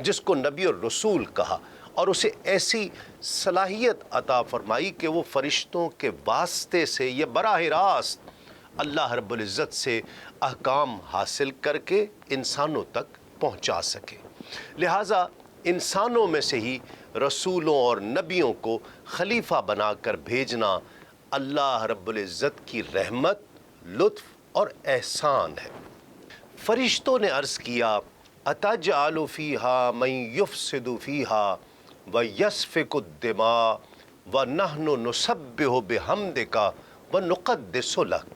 جس کو نبی اور رسول کہا، اور اسے ایسی صلاحیت عطا فرمائی کہ وہ فرشتوں کے واسطے سے یہ براہ راست اللہ رب العزت سے احکام حاصل کر کے انسانوں تک پہنچا سکے۔ لہٰذا انسانوں میں سے ہی رسولوں اور نبیوں کو خلیفہ بنا کر بھیجنا اللہ رب العزت کی رحمت، لطف اور احسان ہے۔ فرشتوں نے عرض کیا اتجعل فیہا من یفسد فیہا ویسفک الدماء ونحن نسبح بحمدک ونقدس لک،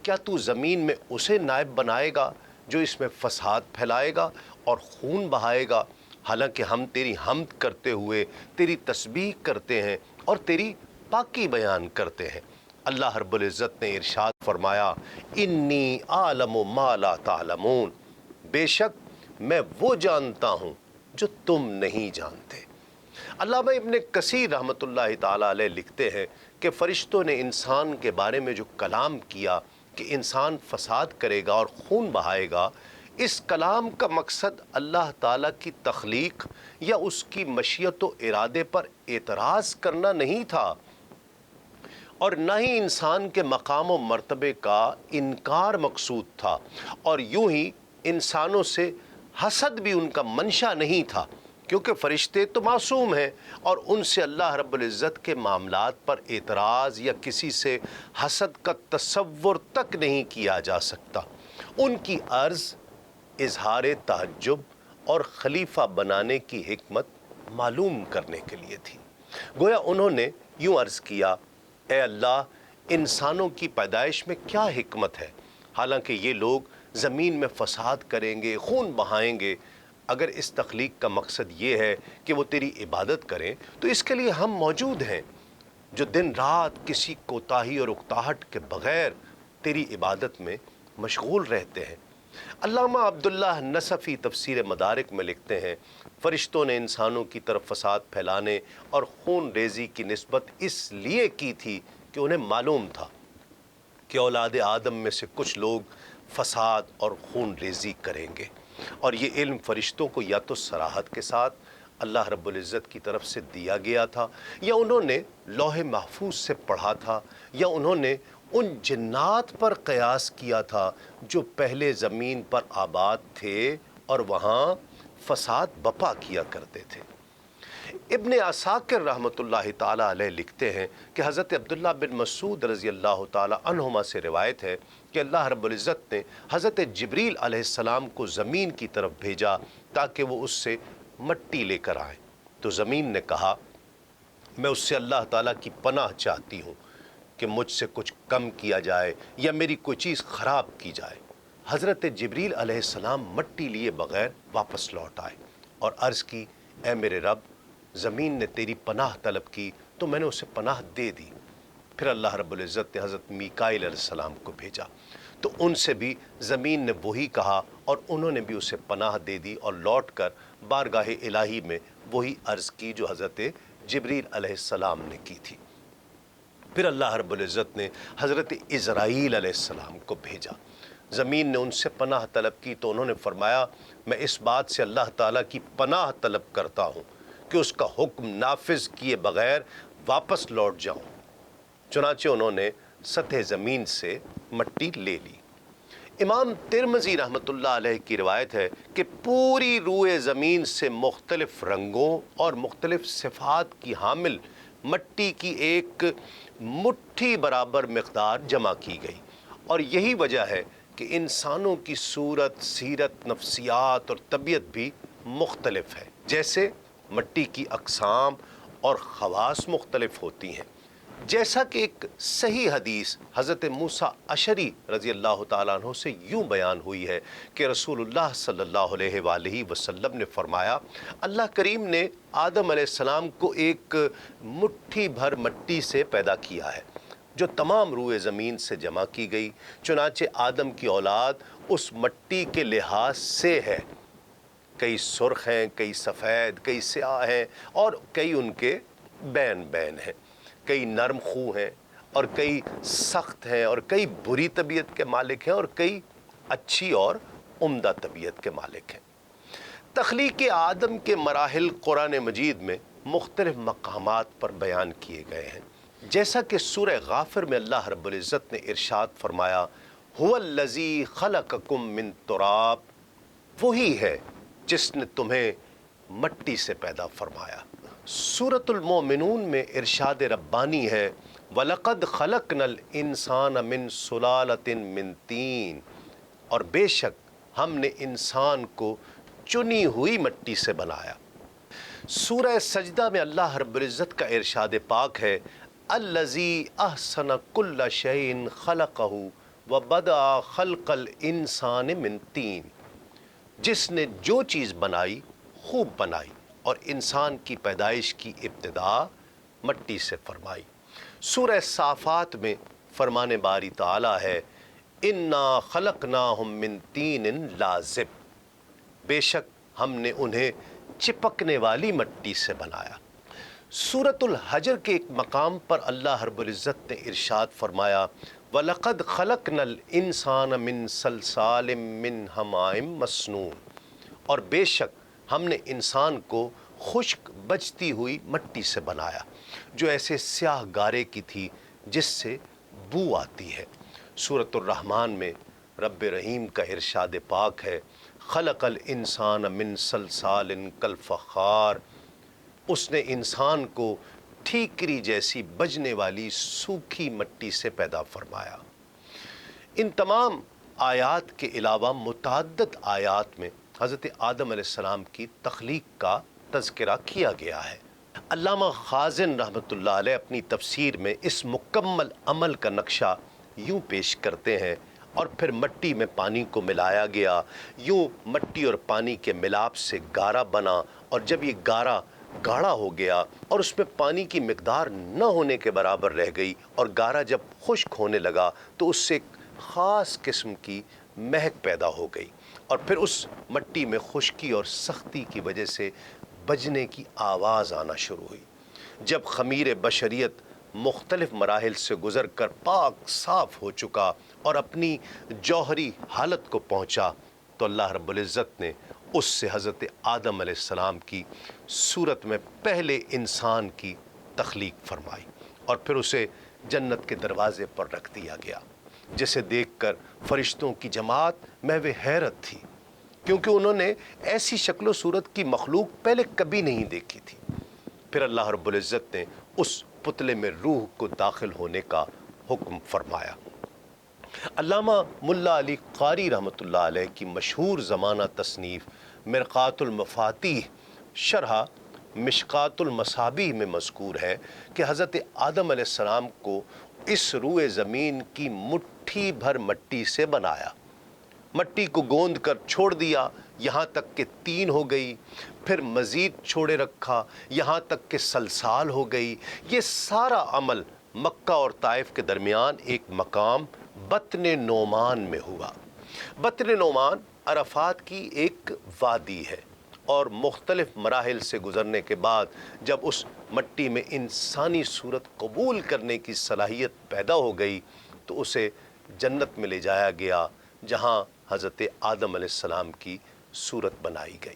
کیا تو زمین میں اسے نائب بنائے گا جو اس میں فساد پھیلائے گا اور خون بہائے گا، حالانکہ ہم تیری حمد کرتے ہوئے تیری تسبیح کرتے ہیں اور تیری پاکی بیان کرتے ہیں۔ اللہ رب العزت نے ارشاد فرمایا انی اعلم ما لا تعلمون، بے شک میں وہ جانتا ہوں جو تم نہیں جانتے۔ علامہ ابن کثیر رحمۃ اللہ تعالیٰ علیہ لکھتے ہیں کہ فرشتوں نے انسان کے بارے میں جو کلام کیا کہ انسان فساد کرے گا اور خون بہائے گا، اس کلام کا مقصد اللہ تعالیٰ کی تخلیق یا اس کی مشیت و ارادے پر اعتراض کرنا نہیں تھا، اور نہ ہی انسان کے مقام و مرتبے کا انکار مقصود تھا، اور یوں ہی انسانوں سے حسد بھی ان کا منشا نہیں تھا، کیونکہ فرشتے تو معصوم ہیں اور ان سے اللہ رب العزت کے معاملات پر اعتراض یا کسی سے حسد کا تصور تک نہیں کیا جا سکتا۔ ان کی عرض اظہار تعجب اور خلیفہ بنانے کی حکمت معلوم کرنے کے لیے تھی۔ گویا انہوں نے یوں عرض کیا اے اللہ، انسانوں کی پیدائش میں کیا حکمت ہے، حالانکہ یہ لوگ زمین میں فساد کریں گے، خون بہائیں گے۔ اگر اس تخلیق کا مقصد یہ ہے کہ وہ تیری عبادت کریں تو اس کے لیے ہم موجود ہیں، جو دن رات کسی کوتاہی اور اکتاہٹ کے بغیر تیری عبادت میں مشغول رہتے ہیں۔ علامہ عبداللہ نصفی تفسیر مدارک میں لکھتے ہیں فرشتوں نے انسانوں کی طرف فساد پھیلانے اور خون ریزی کی نسبت اس لیے کی تھی کہ انہیں معلوم تھا کہ اولاد آدم میں سے کچھ لوگ فساد اور خون ریزی کریں گے، اور یہ علم فرشتوں کو یا تو صراحت کے ساتھ اللہ رب العزت کی طرف سے دیا گیا تھا، یا انہوں نے لوح محفوظ سے پڑھا تھا، یا انہوں نے ان جنات پر قیاس کیا تھا جو پہلے زمین پر آباد تھے اور وہاں فساد بپا کیا کرتے تھے۔ ابن عساکر رحمۃ اللہ تعالیٰ علیہ لکھتے ہیں کہ حضرت عبداللہ بن مسعود رضی اللہ تعالیٰ عنہما سے روایت ہے کہ اللہ رب العزت نے حضرت جبریل علیہ السلام کو زمین کی طرف بھیجا تاکہ وہ اس سے مٹی لے کر آئیں، تو زمین نے کہا میں اس سے اللہ تعالیٰ کی پناہ چاہتی ہوں کہ مجھ سے کچھ کم کیا جائے یا میری کوئی چیز خراب کی جائے۔ حضرت جبریل علیہ السلام مٹی لیے بغیر واپس لوٹ آئے اور عرض کی اے میرے رب، زمین نے تیری پناہ طلب کی تو میں نے اسے پناہ دے دی۔ پھر اللہ رب العزت نے حضرت میکائیل علیہ السلام کو بھیجا تو ان سے بھی زمین نے وہی کہا اور انہوں نے بھی اسے پناہ دے دی اور لوٹ کر بارگاہ الہی میں وہی عرض کی جو حضرت جبریل علیہ السلام نے کی تھی۔ پھر اللہ رب العزت نے حضرت اسرائیل علیہ السلام کو بھیجا، زمین نے ان سے پناہ طلب کی تو انہوں نے فرمایا میں اس بات سے اللہ تعالیٰ کی پناہ طلب کرتا ہوں کہ اس کا حکم نافذ کیے بغیر واپس لوٹ جاؤں۔ چنانچہ انہوں نے سطح زمین سے مٹی لے لی۔ امام ترمذی رحمۃ اللہ علیہ کی روایت ہے کہ پوری روئے زمین سے مختلف رنگوں اور مختلف صفات کی حامل مٹی کی ایک مٹھی برابر مقدار جمع کی گئی، اور یہی وجہ ہے کہ انسانوں کی صورت، سیرت، نفسیات اور طبیعت بھی مختلف ہے، جیسے مٹی کی اقسام اور خواص مختلف ہوتی ہیں۔ جیسا کہ ایک صحیح حدیث حضرت موسیٰ اشعری رضی اللہ تعالیٰ عنہ سے یوں بیان ہوئی ہے کہ رسول اللہ صلی اللہ علیہ وآلہ وسلم نے فرمایا اللہ کریم نے آدم علیہ السلام کو ایک مٹھی بھر مٹی سے پیدا کیا ہے جو تمام روئے زمین سے جمع کی گئی، چنانچہ آدم کی اولاد اس مٹی کے لحاظ سے ہے، کئی سرخ ہیں، کئی سفید، کئی سیاہ ہیں اور کئی ان کے بین بین ہیں، کئی نرم خو ہیں اور کئی سخت ہیں اور کئی بری طبیعت کے مالک ہیں اور کئی اچھی اور عمدہ طبیعت کے مالک ہیں۔ تخلیق آدم کے مراحل قرآن مجید میں مختلف مقامات پر بیان کیے گئے ہیں، جیسا کہ سورہ غافر میں اللہ رب العزت نے ارشاد فرمایا هو الذی خلقکم من تراب، وہی ہے جس نے تمہیں مٹی سے پیدا فرمایا۔ سورۃ المومنون میں ارشاد ربانی ہے وَلَقَدْ خَلَقْنَا الْإِنسَانَ مِنْ سُلَالَةٍ مِنْ طِينٍ، اور بے شک ہم نے انسان کو چنی ہوئی مٹی سے بنایا۔ سورہ سجدہ میں اللہ رب العزت کا ارشاد پاک ہے الذی احسن کل شیء خلقہ وبدأ خلق الانسان من طین، جس نے جو چیز بنائی خوب بنائی اور انسان کی پیدائش کی ابتدا مٹی سے فرمائی۔ سورہ صافات میں فرمان باری تعالی ہے انا خلقناہم من طین لازب، بے شک ہم نے انہیں چپکنے والی مٹی سے بنایا۔ سورۃ الحجر کے ایک مقام پر اللہ رب العزت نے ارشاد فرمایا وَلَقَدْ خَلَقْنَا الْإِنسَانَ مِنْ صَلْصَالٍ مِّنْ حَمَائٍ مَّسْنُونٍ، اور بے شک ہم نے انسان کو خشک بجتی ہوئی مٹی سے بنایا جو ایسے سیاہ گارے کی تھی جس سے بو آتی ہے۔ سورۃ الرحمن میں رب رحیم کا ارشاد پاک ہے خلق الانسان من صلصال کالفخار، اس نے انسان کو ٹھیکری جیسی بجنے والی سوکھی مٹی سے پیدا فرمایا۔ ان تمام آیات کے علاوہ متعدد آیات میں حضرت آدم علیہ السلام کی تخلیق کا تذکرہ کیا گیا ہے۔ علامہ خازن رحمۃ اللہ علیہ اپنی تفسیر میں اس مکمل عمل کا نقشہ یوں پیش کرتے ہیں اور پھر مٹی میں پانی کو ملایا گیا، یوں مٹی اور پانی کے ملاپ سے گارا بنا، اور جب یہ گارا گاڑھا ہو گیا اور اس میں پانی کی مقدار نہ ہونے کے برابر رہ گئی اور گارا جب خشک ہونے لگا تو اس سے ایک خاص قسم کی مہک پیدا ہو گئی، اور پھر اس مٹی میں خشکی اور سختی کی وجہ سے بجنے کی آواز آنا شروع ہوئی۔ جب خمیر بشریت مختلف مراحل سے گزر کر پاک صاف ہو چکا اور اپنی جوہری حالت کو پہنچا تو اللہ رب العزت نے اس سے حضرت آدم علیہ السلام کی صورت میں پہلے انسان کی تخلیق فرمائی اور پھر اسے جنت کے دروازے پر رکھ دیا گیا، جسے دیکھ کر فرشتوں کی جماعت محو حیرت تھی، کیونکہ انہوں نے ایسی شکل و صورت کی مخلوق پہلے کبھی نہیں دیکھی تھی۔ پھر اللہ رب العزت نے اس پتلے میں روح کو داخل ہونے کا حکم فرمایا۔ علامہ ملا علی قاری رحمۃ اللہ علیہ کی مشہور زمانہ تصنیف مرقات المفاتیح شرح مشکات المصابیح میں مذکور ہے کہ حضرت آدم علیہ السلام کو اس روئے زمین کی مٹھی بھر مٹی سے بنایا، مٹی کو گوند کر چھوڑ دیا یہاں تک کہ طین ہو گئی، پھر مزید چھوڑے رکھا یہاں تک کہ سلسال ہو گئی۔ یہ سارا عمل مکہ اور طائف کے درمیان ایک مقام بطن نعمان میں ہوا۔ بطن نعمان عرفات کی ایک وادی ہے، اور مختلف مراحل سے گزرنے کے بعد جب اس مٹی میں انسانی صورت قبول کرنے کی صلاحیت پیدا ہو گئی تو اسے جنت میں لے جایا گیا جہاں حضرت آدم علیہ السلام کی صورت بنائی گئی۔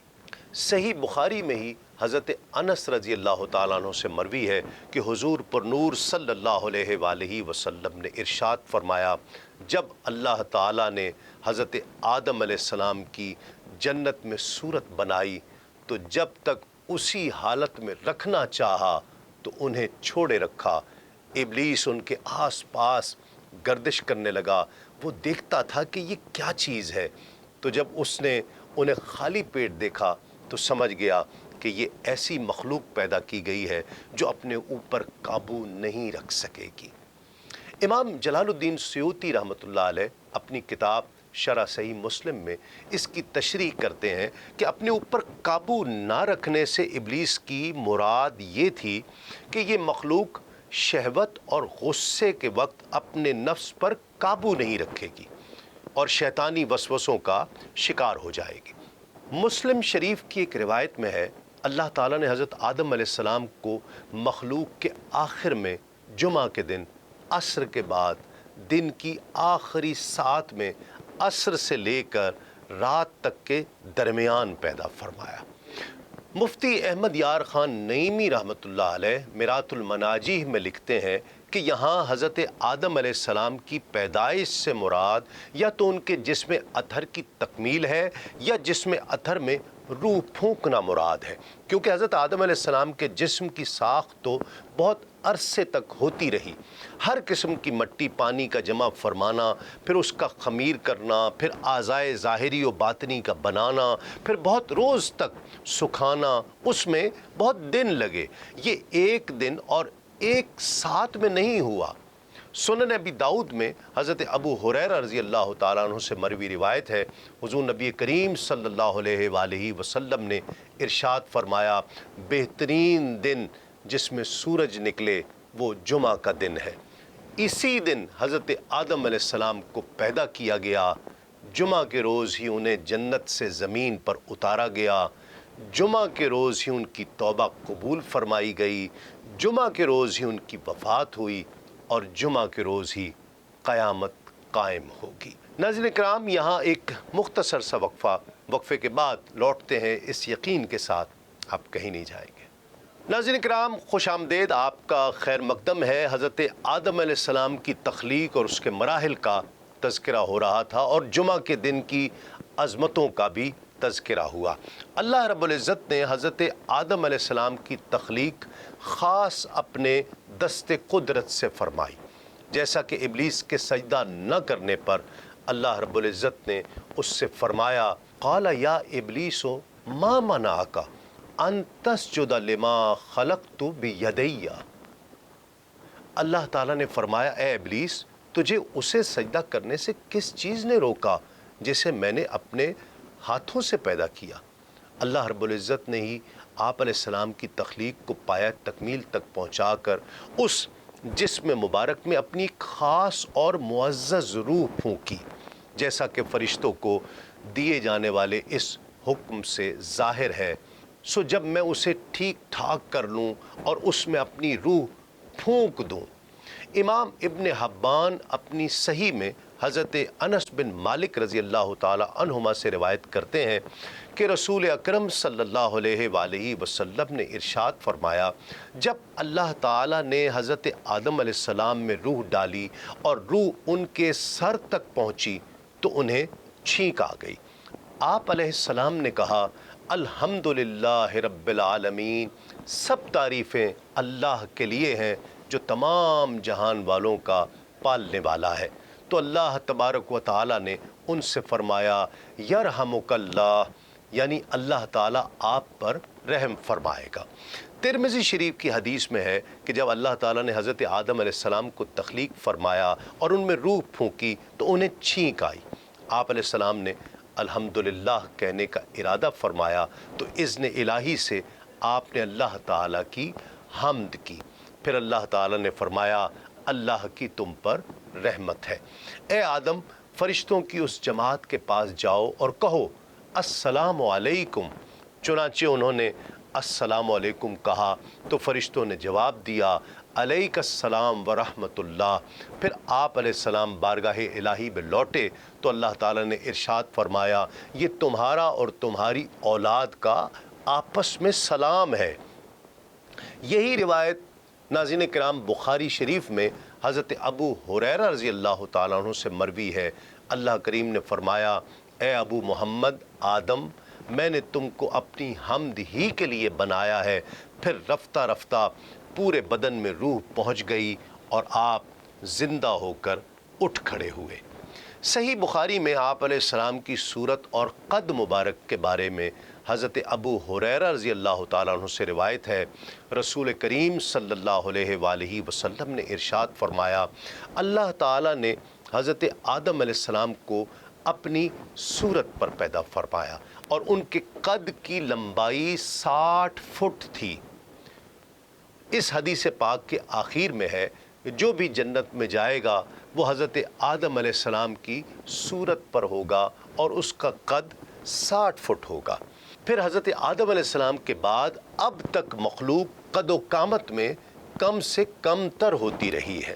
صحیح بخاری میں ہی حضرت انس رضی اللہ تعالیٰ عنہ سے مروی ہے کہ حضور پر نور صلی اللہ علیہ وآلہ وسلم نے ارشاد فرمایا جب اللہ تعالیٰ نے حضرت آدم علیہ السلام کی جنت میں صورت بنائی تو جب تک اسی حالت میں رکھنا چاہا تو انہیں چھوڑے رکھا، ابلیس ان کے آس پاس گردش کرنے لگا، وہ دیکھتا تھا کہ یہ کیا چیز ہے، تو جب اس نے انہیں خالی پیٹ دیکھا تو سمجھ گیا کہ یہ ایسی مخلوق پیدا کی گئی ہے جو اپنے اوپر قابو نہیں رکھ سکے گی۔ امام جلال الدین سیوطی رحمۃ اللہ علیہ اپنی کتاب شرح صحیح مسلم میں اس کی تشریح کرتے ہیں کہ اپنے اوپر قابو نہ رکھنے سے ابلیس کی مراد یہ تھی کہ یہ مخلوق شہوت اور غصے کے وقت اپنے نفس پر قابو نہیں رکھے گی اور شیطانی وسوسوں کا شکار ہو جائے گی۔ مسلم شریف کی ایک روایت میں ہے اللہ تعالیٰ نے حضرت آدم علیہ السلام کو مخلوق کے آخر میں جمعہ کے دن عصر کے بعد دن کی آخری ساعت میں عصر سے لے کر رات تک کے درمیان پیدا فرمایا۔ مفتی احمد یار خان نعیمی رحمۃ اللہ علیہ میرات المناجیح میں لکھتے ہیں کہ یہاں حضرت آدم علیہ السلام کی پیدائش سے مراد یا تو ان کے جسم اطہر کی تکمیل ہے یا جسم اطہر میں روح پھونکنا مراد ہے، کیونکہ حضرت آدم علیہ السلام کے جسم کی ساخت تو بہت عرصے تک ہوتی رہی، ہر قسم کی مٹی پانی کا جمع فرمانا، پھر اس کا خمیر کرنا، پھر اعضائے ظاہری و باطنی کا بنانا، پھر بہت روز تک سکھانا، اس میں بہت دن لگے۔ یہ ایک دن اور ایک ساتھ میں نہیں ہوا۔ سنن ابی داؤد میں حضرت ابو ہریرہ رضی اللہ تعالیٰ عنہ سے مروی روایت ہے، حضور نبی کریم صلی اللہ علیہ وآلہ وسلم نے ارشاد فرمایا، بہترین دن جس میں سورج نکلے وہ جمعہ کا دن ہے۔ اسی دن حضرت آدم علیہ السلام کو پیدا کیا گیا، جمعہ کے روز ہی انہیں جنت سے زمین پر اتارا گیا، جمعہ کے روز ہی ان کی توبہ قبول فرمائی گئی، جمعہ کے روز ہی ان کی وفات ہوئی اور جمعہ کے روز ہی قیامت قائم ہوگی۔ ناظرین کرام، یہاں ایک مختصر سا وقفے کے بعد لوٹتے ہیں اس یقین کے ساتھ آپ کہیں نہیں جائیں گے۔ ناظرین کرام، خوش آمدید، آپ کا خیر مقدم ہے۔ حضرت آدم علیہ السلام کی تخلیق اور اس کے مراحل کا تذکرہ ہو رہا تھا اور جمعہ کے دن کی عظمتوں کا بھی تذکرہ ہوا۔ اللہ رب العزت نے حضرت آدم علیہ السلام کی تخلیق خاص اپنے دست قدرت سے فرمائی، جیسا کہ ابلیس کے سجدہ نہ کرنے پر اللہ رب العزت نے اس سے فرمایا، قال یا ابلیس ما منعک ان تسجد لما خلقت بیدی۔ اللہ تعالیٰ نے فرمایا، اے ابلیس، تجھے اسے سجدہ کرنے سے کس چیز نے روکا جسے میں نے اپنے ہاتھوں سے پیدا کیا۔ اللہ رب العزت نے ہی آپ علیہ السلام کی تخلیق کو پایہ تکمیل تک پہنچا کر اس جسم مبارک میں اپنی خاص اور معزز روح پھونکی، جیسا کہ فرشتوں کو دیے جانے والے اس حکم سے ظاہر ہے۔ سو جب میں اسے ٹھیک ٹھاک کر لوں اور اس میں اپنی روح پھونک دوں۔ امام ابن حبان اپنی صحیح میں حضرت انس بن مالک رضی اللہ تعالی عنہما سے روایت کرتے ہیں کہ رسول اکرم صلی اللہ علیہ وآلہ وسلم نے ارشاد فرمایا، جب اللہ تعالیٰ نے حضرت آدم علیہ السلام میں روح ڈالی اور روح ان کے سر تک پہنچی تو انہیں چھینک آ گئی۔ آپ علیہ السلام نے کہا، الحمدللہ رب العالمین، سب تعریفیں اللہ کے لیے ہیں جو تمام جہان والوں کا پالنے والا ہے۔ تو اللہ تبارک و تعالیٰ نے ان سے فرمایا، یرحمک اللہ، یعنی اللہ تعالیٰ آپ پر رحم فرمائے گا۔ ترمذی شریف کی حدیث میں ہے کہ جب اللہ تعالیٰ نے حضرت آدم علیہ السلام کو تخلیق فرمایا اور ان میں روح پھونکی تو انہیں چھینک آئی۔ آپ علیہ السلام نے الحمدللہ کہنے کا ارادہ فرمایا تو اذن الہی سے آپ نے اللہ تعالیٰ کی حمد کی۔ پھر اللہ تعالیٰ نے فرمایا، اللہ کی تم پر رحمت ہے، اے آدم فرشتوں کی اس جماعت کے پاس جاؤ اور کہو السلام علیکم۔ چنانچہ انہوں نے السلام علیکم کہا تو فرشتوں نے جواب دیا، علیک السلام ورحمۃ اللہ۔ پھر آپ علیہ السلام بارگاہ الہی میں لوٹے تو اللہ تعالیٰ نے ارشاد فرمایا، یہ تمہارا اور تمہاری اولاد کا آپس میں سلام ہے۔ یہی روایت ناظرین کرام بخاری شریف میں حضرت ابو ہریرہ رضی اللہ تعالیٰ عنہ سے مروی ہے۔ اللہ کریم نے فرمایا، اے ابو محمد آدم، میں نے تم کو اپنی حمد ہی کے لیے بنایا ہے۔ پھر رفتہ رفتہ پورے بدن میں روح پہنچ گئی اور آپ زندہ ہو کر اٹھ کھڑے ہوئے۔ صحیح بخاری میں آپ علیہ السلام کی صورت اور قد مبارک کے بارے میں حضرت ابو ہریرہ رضی اللہ تعالیٰ عنہ سے روایت ہے، رسول کریم صلی اللہ علیہ وآلہ وسلم نے ارشاد فرمایا، اللہ تعالیٰ نے حضرت آدم علیہ السلام کو اپنی صورت پر پیدا فرمایا اور ان کے قد کی لمبائی 60 فٹ تھی۔ اس حدیث پاک کے آخر میں ہے، جو بھی جنت میں جائے گا وہ حضرت آدم علیہ السلام کی صورت پر ہوگا اور اس کا قد 60 فٹ ہوگا۔ پھر حضرت آدم علیہ السلام کے بعد اب تک مخلوق قد و قامت میں کم سے کم تر ہوتی رہی ہے۔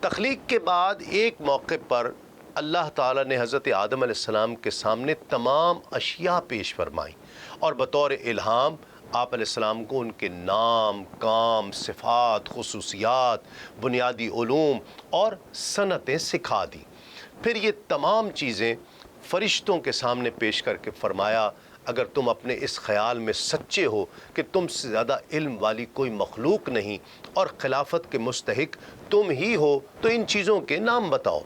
تخلیق کے بعد ایک موقع پر اللہ تعالیٰ نے حضرت آدم علیہ السلام کے سامنے تمام اشیاء پیش فرمائیں اور بطور الہام آپ علیہ السلام کو ان کے نام، کام، صفات، خصوصیات، بنیادی علوم اور صنعتیں سکھا دیں۔ پھر یہ تمام چیزیں فرشتوں کے سامنے پیش کر کے فرمایا اگر تم اپنے اس خیال میں سچے ہو کہ تم سے زیادہ علم والی کوئی مخلوق نہیں اور خلافت کے مستحق تم ہی ہو تو ان چیزوں کے نام بتاؤ،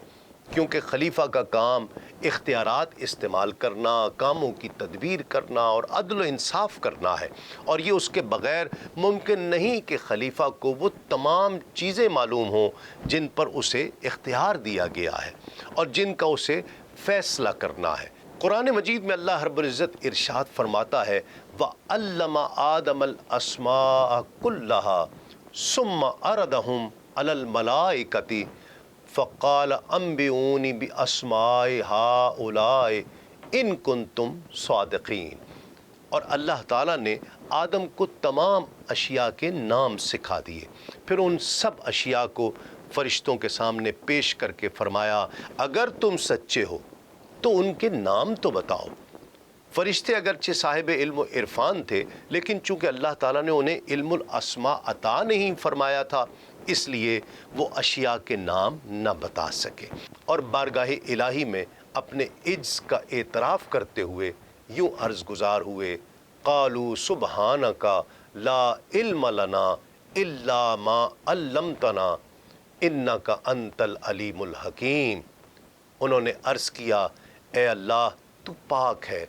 کیونکہ خلیفہ کا کام اختیارات استعمال کرنا، کاموں کی تدبیر کرنا اور عدل و انصاف کرنا ہے، اور یہ اس کے بغیر ممکن نہیں کہ خلیفہ کو وہ تمام چیزیں معلوم ہوں جن پر اسے اختیار دیا گیا ہے اور جن کا اسے فیصلہ کرنا ہے۔ قرآن مجید میں اللہ رب العزت ارشاد فرماتا ہے وَعَلَّمَ آدَمَ الْأَسْمَاءَ كُلَّهَا ثُمَّ عَرَضَهُمْ عَلَى الْمَلَائِكَةِ فَقَالَ أَنبِئُونِي بِأَسْمَاءِ هَؤُلَاءِ إِن كُنتُمْ صَادِقِينَ۔ اور اللہ تعالیٰ نے آدم کو تمام اشیاء کے نام سکھا دیے، پھر ان سب اشیاء کو فرشتوں کے سامنے پیش کر کے فرمایا اگر تم سچے ہو تو ان کے نام تو بتاؤ۔ فرشتے اگرچہ صاحب علم و عرفان تھے، لیکن چونکہ اللہ تعالیٰ نے انہیں علم الاسماء عطا نہیں فرمایا تھا، اس لیے وہ اشیاء کے نام نہ بتا سکے، اور بارگاہ الہی میں اپنے عجز کا اعتراف کرتے ہوئے یوں عرض گزار ہوئے قالوا سبحانک لا علم لنا الا ما علمتنا انک انت العلیم الحکیم۔ انہوں نے عرض کیا اے اللہ تو پاک ہے،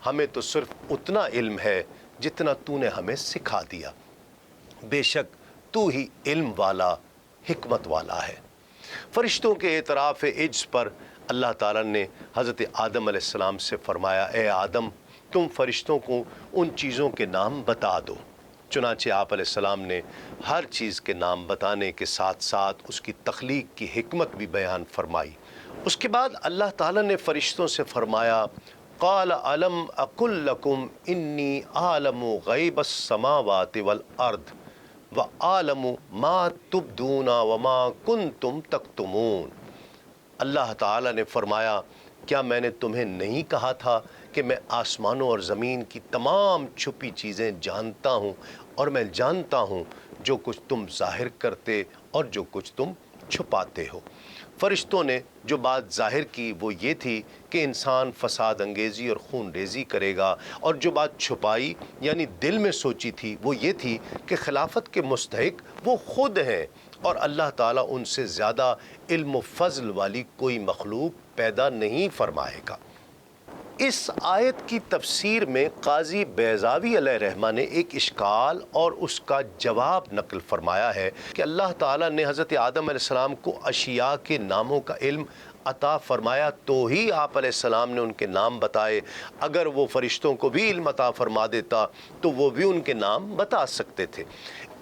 ہمیں تو صرف اتنا علم ہے جتنا تو نے ہمیں سکھا دیا، بے شک تو ہی علم والا، حکمت والا ہے۔ فرشتوں کے اعتراف عجز پر اللہ تعالیٰ نے حضرت آدم علیہ السلام سے فرمایا اے آدم تم فرشتوں کو ان چیزوں کے نام بتا دو۔ چنانچہ آپ علیہ السلام نے ہر چیز کے نام بتانے کے ساتھ ساتھ اس کی تخلیق کی حکمت بھی بیان فرمائی۔ اس کے بعد اللہ تعالیٰ نے فرشتوں سے فرمایا قال الم اقل لکم انی اعلم غیب السماوات والارض وَأَعْلَمُ مَا تُبْدُونَ وَمَا كُنْتُمْ تَكْتُمُونَ۔ اللہ تعالیٰ نے فرمایا کیا میں نے تمہیں نہیں کہا تھا کہ میں آسمانوں اور زمین کی تمام چھپی چیزیں جانتا ہوں، اور میں جانتا ہوں جو کچھ تم ظاہر کرتے اور جو کچھ تم چھپاتے ہو۔ فرشتوں نے جو بات ظاہر کی وہ یہ تھی کہ انسان فساد انگیزی اور خون ریزی کرے گا، اور جو بات چھپائی یعنی دل میں سوچی تھی وہ یہ تھی کہ خلافت کے مستحق وہ خود ہیں، اور اللہ تعالیٰ ان سے زیادہ علم و فضل والی کوئی مخلوق پیدا نہیں فرمائے گا۔ اس آیت کی تفسیر میں قاضی بیضاوی علیہ رحمہ نے ایک اشکال اور اس کا جواب نقل فرمایا ہے کہ اللہ تعالیٰ نے حضرت آدم علیہ السلام کو اشیاء کے ناموں کا علم عطا فرمایا تو ہی آپ علیہ السلام نے ان کے نام بتائے، اگر وہ فرشتوں کو بھی علم عطا فرما دیتا تو وہ بھی ان کے نام بتا سکتے تھے۔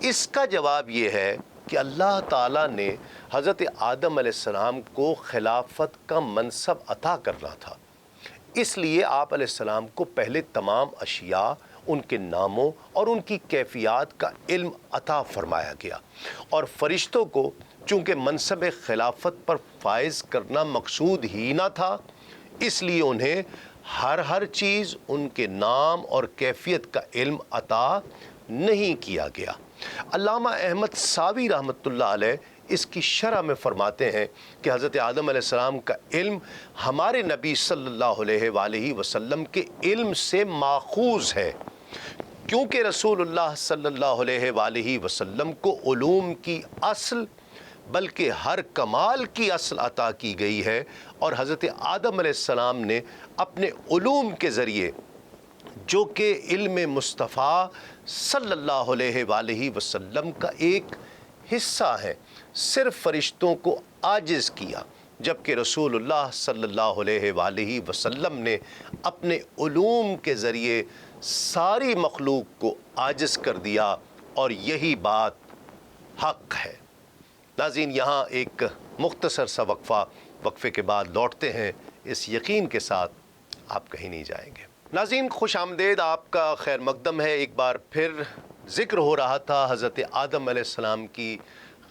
اس کا جواب یہ ہے کہ اللہ تعالیٰ نے حضرت آدم علیہ السلام کو خلافت کا منصب عطا کرنا تھا، اس لیے آپ علیہ السلام کو پہلے تمام اشیاء، ان کے ناموں اور ان کی کیفیات کا علم عطا فرمایا گیا، اور فرشتوں کو چونکہ منصب خلافت پر فائز کرنا مقصود ہی نہ تھا، اس لیے انہیں ہر چیز ان کے نام اور کیفیت کا علم عطا نہیں کیا گیا۔ علامہ احمد ساوی رحمۃ اللہ علیہ اس کی شرح میں فرماتے ہیں کہ حضرت آدم علیہ السلام کا علم ہمارے نبی صلی اللہ علیہ وآلہ وسلم کے علم سے ماخوذ ہے، کیونکہ رسول اللہ صلی اللہ علیہ وآلہ وسلم کو علوم کی اصل بلکہ ہر کمال کی اصل عطا کی گئی ہے، اور حضرت آدم علیہ السلام نے اپنے علوم کے ذریعے جو کہ علم مصطفیٰ صلی اللہ علیہ وآلہ وسلم کا ایک حصہ ہے، صرف فرشتوں کو عاجز کیا، جبکہ رسول اللہ صلی اللہ علیہ وآلہ وسلم نے اپنے علوم کے ذریعے ساری مخلوق کو عاجز کر دیا، اور یہی بات حق ہے۔ ناظرین، یہاں ایک مختصر سا وقفے کے بعد لوٹتے ہیں اس یقین کے ساتھ آپ کہیں نہیں جائیں گے۔ ناظرین، خوش آمدید، آپ کا خیر مقدم ہے۔ ایک بار پھر ذکر ہو رہا تھا حضرت آدم علیہ السلام کی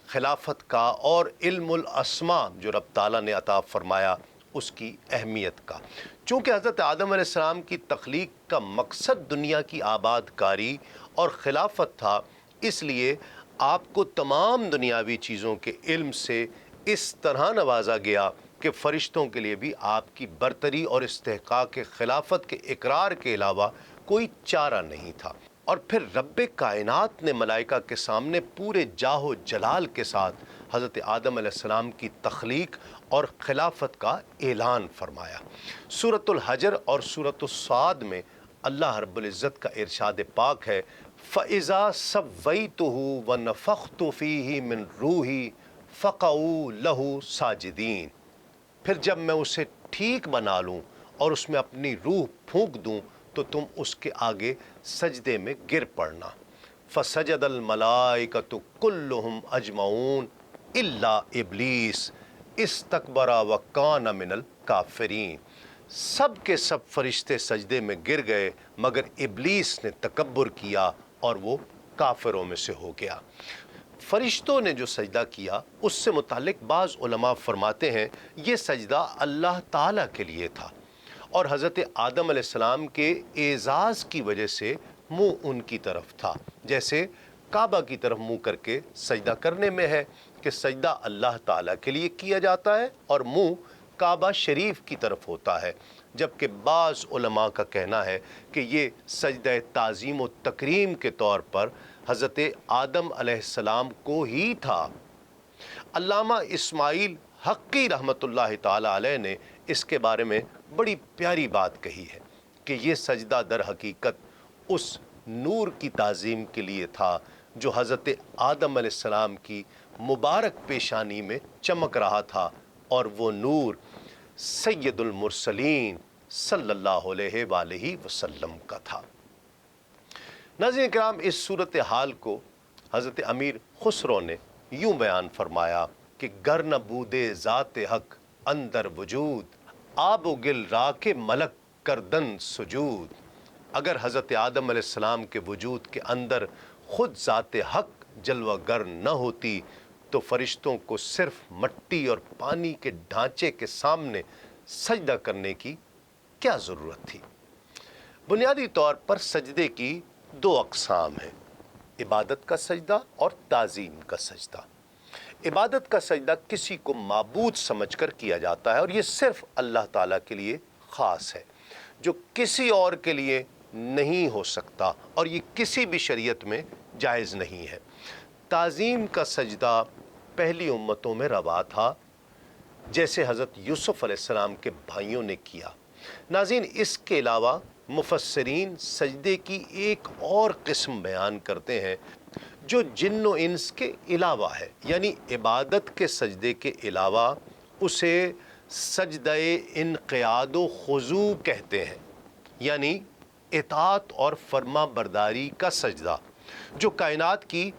خلافت کا اور علم الاسماء جو رب تعالیٰ نے عطا فرمایا اس کی اہمیت کا۔ چونکہ حضرت آدم علیہ السلام کی تخلیق کا مقصد دنیا کی آباد کاری اور خلافت تھا، اس لیے آپ کو تمام دنیاوی چیزوں کے علم سے اس طرح نوازا گیا کہ فرشتوں کے لیے بھی آپ کی برتری اور استحقاق خلافت کے اقرار کے علاوہ کوئی چارہ نہیں تھا۔ اور پھر رب کائنات نے ملائکہ کے سامنے پورے جاہ و جلال کے ساتھ حضرت آدم علیہ السلام کی تخلیق اور خلافت کا اعلان فرمایا۔ سورۃ الحجر اور سورۃ الصاد میں اللہ رب العزت کا ارشاد پاک ہے، فَإِذَا سَوَّيْتُهُ وَنَفَخْتُ فِيهِ مِن رُوحِي فَقَعُوا لَهُ سَاجِدِينَ، پھر جب میں اسے ٹھیک بنا لوں اور اس میں اپنی روح پھونک دوں تو تم اس کے آگے سجدے میں گر پڑنا۔ فَسَجَدَ الْمَلَائِكَةُ كُلُّهُمْ أَجْمَعُونَ إِلَّا إِبْلِيسَ اسْتَكْبَرَ وَكَانَ مِنَ الْكَافِرِينَ، سب کے سب فرشتے سجدے میں گر گئے مگر ابلیس نے تکبر کیا اور وہ کافروں میں سے ہو گیا۔ فرشتوں نے جو سجدہ کیا اس سے متعلق بعض علماء فرماتے ہیں یہ سجدہ اللہ تعالیٰ کے لیے تھا، اور حضرت آدم علیہ السلام کے اعزاز کی وجہ سے منہ ان کی طرف تھا، جیسے کعبہ کی طرف منہ کر کے سجدہ کرنے میں ہے کہ سجدہ اللہ تعالیٰ کے لیے کیا جاتا ہے اور منہ کعبہ شریف کی طرف ہوتا ہے، جبکہ بعض علماء کا کہنا ہے کہ یہ سجدہ تعظیم و تکریم کے طور پر حضرت آدم علیہ السلام کو ہی تھا۔ علامہ اسماعیل حقی رحمۃ اللہ تعالی علیہ نے اس کے بارے میں بڑی پیاری بات کہی ہے کہ یہ سجدہ در حقیقت اس نور کی تعظیم کے لیے تھا جو حضرت آدم علیہ السلام کی مبارک پیشانی میں چمک رہا تھا، اور وہ نور سید المرسلین صلی اللہ علیہ وآلہ وسلم کا تھا۔ ناظرین کرام، اس صورتحال کو حضرت امیر خسرو نے یوں بیان فرمایا کہ گر نہ بودے ذات حق اندر وجود، آب و گل راک ملک کردن سجود۔ اگر حضرت آدم علیہ السلام کے وجود کے اندر خود ذات حق جلوہ گر نہ ہوتی تو فرشتوں کو صرف مٹی اور پانی کے ڈھانچے کے سامنے سجدہ کرنے کی کیا ضرورت تھی؟ بنیادی طور پر سجدے کی دو اقسام ہیں، عبادت کا سجدہ اور تعظیم کا سجدہ۔ عبادت کا سجدہ کسی کو معبود سمجھ کر کیا جاتا ہے اور یہ صرف اللہ تعالیٰ کے لیے خاص ہے، جو کسی اور کے لیے نہیں ہو سکتا، اور یہ کسی بھی شریعت میں جائز نہیں ہے۔ تعظیم کا سجدہ پہلی امتوں میں روا تھا، جیسے حضرت یوسف علیہ السلام کے بھائیوں نے کیا۔ ناظرین، اس کے علاوہ مفسرین سجدے کی ایک اور قسم بیان کرتے ہیں جو جن و انس کے علاوہ ہے، یعنی عبادت کے سجدے کے علاوہ اسے سجدہ انقیاد و خضوع کہتے ہیں، یعنی اطاعت اور فرما برداری کا سجدہ جو کائنات کی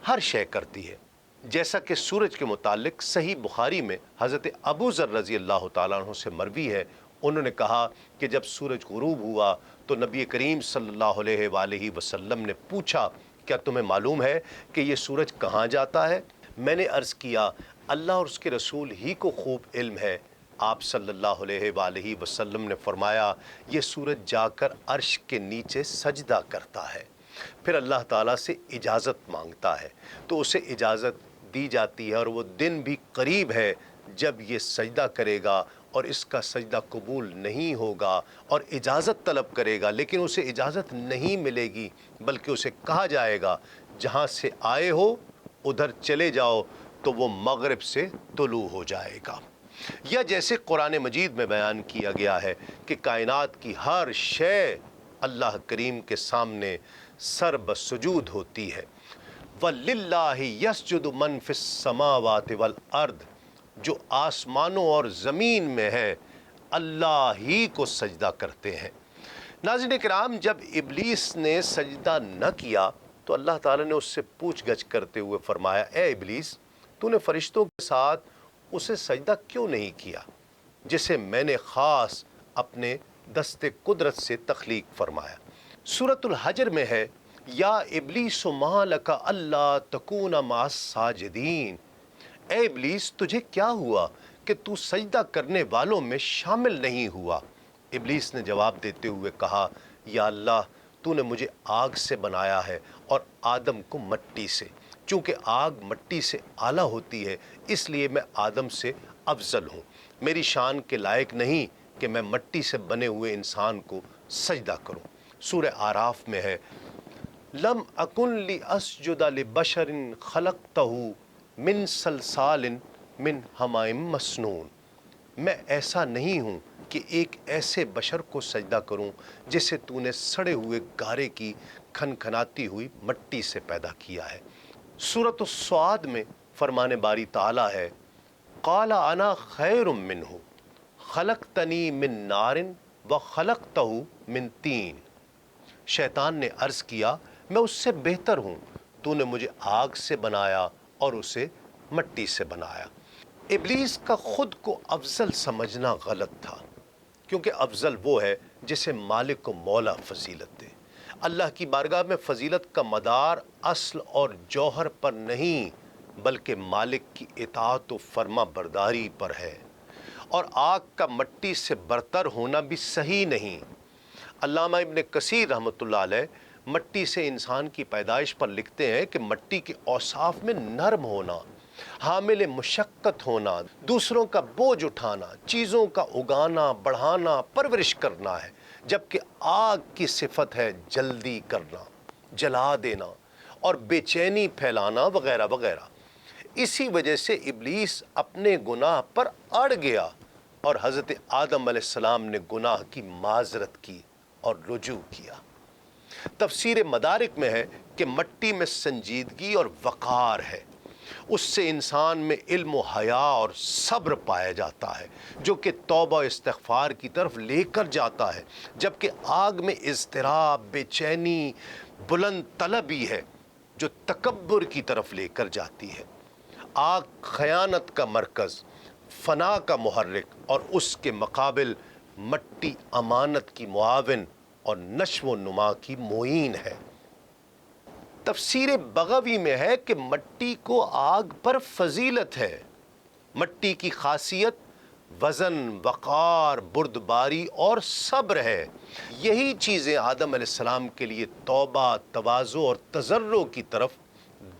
ہر شے کرتی ہے۔ جیسا کہ سورج کے متعلق صحیح بخاری میں حضرت ابو ذر رضی اللہ تعالیٰ عنہ سے مروی ہے، انہوں نے کہا کہ جب سورج غروب ہوا تو نبی کریم صلی اللہ علیہ وآلہ وسلم نے پوچھا، کیا تمہیں معلوم ہے کہ یہ سورج کہاں جاتا ہے؟ میں نے عرض کیا، اللہ اور اس کے رسول ہی کو خوب علم ہے۔ آپ صلی اللہ علیہ وآلہ وسلم نے فرمایا، یہ سورج جا کر عرش کے نیچے سجدہ کرتا ہے، پھر اللہ تعالیٰ سے اجازت مانگتا ہے تو اسے اجازت دی جاتی ہے، اور وہ دن بھی قریب ہے جب یہ سجدہ کرے گا اور اس کا سجدہ قبول نہیں ہوگا اور اجازت طلب کرے گا، لیکن اسے اجازت نہیں ملے گی، بلکہ اسے کہا جائے گا جہاں سے آئے ہو ادھر چلے جاؤ، تو وہ مغرب سے طلوع ہو جائے گا۔ یا جیسے قرآن مجید میں بیان کیا گیا ہے کہ کائنات کی ہر شے اللہ کریم کے سامنے سر بسجود ہوتی ہے۔ وَلِلَّهِ يَسْجُدُ مَن فِي السَّمَاوَاتِ وَالْأَرْضِ، جو آسمانوں اور زمین میں ہے اللہ ہی کو سجدہ کرتے ہیں۔ ناظرین کرام، جب ابلیس نے سجدہ نہ کیا تو اللہ تعالیٰ نے اس سے پوچھ گچھ کرتے ہوئے فرمایا، اے ابلیس، تو نے فرشتوں کے ساتھ اسے سجدہ کیوں نہیں کیا جسے میں نے خاص اپنے دست قدرت سے تخلیق فرمایا؟ سورۃ الحجر میں ہے، یا ابلیس ما لک الا تکون مع الساجدین، اے ابلیس تجھے کیا ہوا کہ تو سجدہ کرنے والوں میں شامل نہیں ہوا۔ ابلیس نے جواب دیتے ہوئے کہا، یا اللہ، تو نے مجھے آگ سے بنایا ہے اور آدم کو مٹی سے۔ چونکہ آگ مٹی سے اعلیٰ ہوتی ہے، اس لیے میں آدم سے افضل ہوں۔ میری شان کے لائق نہیں کہ میں مٹی سے بنے ہوئے انسان کو سجدہ کروں۔ سورہ آراف میں ہے، لم اکن لاسجد لبشر خلقتہ من صلصال من حمأ مسنون۔ میں ایسا نہیں ہوں کہ ایک ایسے بشر کو سجدہ کروں جسے تو نے سڑے ہوئے گارے کی کھنکھناتی ہوئی مٹی سے پیدا کیا ہے۔ سورۃ الصاد میں فرمان باری تعالیٰ ہے، قال انا خیر منہ خلقتنی من نار وخلقتہ من طین۔ شیطان نے عرض کیا، میں اس سے بہتر ہوں، تو نے مجھے آگ سے بنایا اور اسے مٹی سے بنایا۔ ابلیس کا خود کو افضل سمجھنا غلط تھا، کیونکہ افضل وہ ہے جسے مالک و مولا فضیلت دے۔ اللہ کی بارگاہ میں فضیلت کا مدار اصل اور جوہر پر نہیں بلکہ مالک کی اطاعت و فرما برداری پر ہے، اور آگ کا مٹی سے برتر ہونا بھی صحیح نہیں۔ علامہ ابن کثیر رحمۃ اللہ علیہ مٹی سے انسان کی پیدائش پر لکھتے ہیں کہ مٹی کے اوصاف میں نرم ہونا، حامل مشقت ہونا، دوسروں کا بوجھ اٹھانا، چیزوں کا اگانا، بڑھانا، پرورش کرنا ہے، جبکہ آگ کی صفت ہے جلدی کرنا، جلا دینا اور بے چینی پھیلانا وغیرہ وغیرہ۔ اسی وجہ سے ابلیس اپنے گناہ پر اڑ گیا اور حضرت آدم علیہ السلام نے گناہ کی معذرت کی اور رجوع کیا۔ تفسیر مدارک میں ہے کہ مٹی میں سنجیدگی اور وقار ہے، اس سے انسان میں علم و حیا اور صبر پایا جاتا ہے جو کہ توبہ استغفار کی طرف لے کر جاتا ہے، جبکہ آگ میں اضطراب، بے چینی، بلند طلبی ہے جو تکبر کی طرف لے کر جاتی ہے۔ آگ خیانت کا مرکز، فنا کا محرک، اور اس کے مقابل مٹی امانت کی معاون اور نشو و نما کی معین ہے۔ تفسیر بغوی میں ہے کہ مٹی کو آگ پر فضیلت ہے۔ مٹی کی خاصیت وزن، وقار، بردباری اور صبر ہے۔ یہی چیزیں آدم علیہ السلام کے لیے توبہ، تواضع اور تضرع کی طرف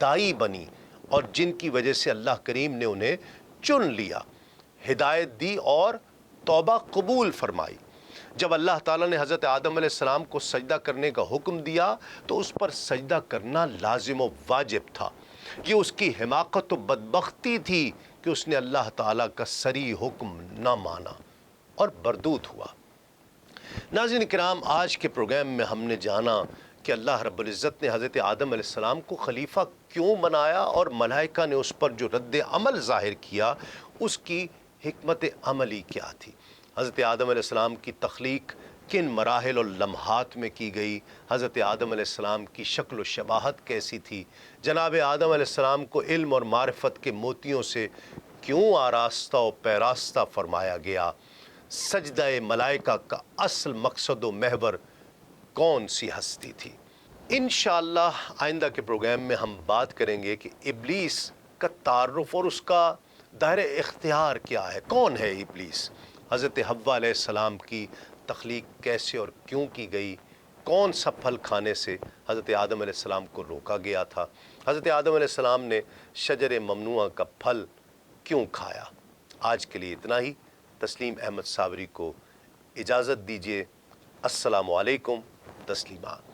دائی بنی، اور جن کی وجہ سے اللہ کریم نے انہیں چن لیا، ہدایت دی اور توبہ قبول فرمائی۔ جب اللہ تعالیٰ نے حضرت آدم علیہ السلام کو سجدہ کرنے کا حکم دیا تو اس پر سجدہ کرنا لازم و واجب تھا۔ یہ اس کی حماقت و بدبختی تھی کہ اس نے اللہ تعالیٰ کا صریح حکم نہ مانا اور بردود ہوا۔ ناظرین کرام، آج کے پروگرام میں ہم نے جانا کہ اللہ رب العزت نے حضرت آدم علیہ السلام کو خلیفہ کیوں بنایا، اور ملائکہ نے اس پر جو رد عمل ظاہر کیا اس کی حکمت عملی کیا تھی۔ حضرت آدم علیہ السلام کی تخلیق کن مراحل اور لمحات میں کی گئی، حضرت آدم علیہ السلام کی شکل و شباہت کیسی تھی، جناب آدم علیہ السلام کو علم اور معرفت کے موتیوں سے کیوں آراستہ و پیراستہ فرمایا گیا، سجدہ ملائکہ کا اصل مقصد و محور کون سی ہستی تھی۔ انشاءاللہ آئندہ کے پروگرام میں ہم بات کریں گے کہ ابلیس کا تعارف اور اس کا دائرہ اختیار کیا ہے، کون ہے ابلیس، حضرت حوا علیہ السلام کی تخلیق کیسے اور کیوں کی گئی، کون سا پھل کھانے سے حضرت آدم علیہ السلام کو روکا گیا تھا، حضرت آدم علیہ السلام نے شجر ممنوعہ کا پھل کیوں کھایا۔ آج کے لیے اتنا ہی۔ تسلیم احمد صابری کو اجازت دیجیے۔ السلام علیکم۔ تسلیمات۔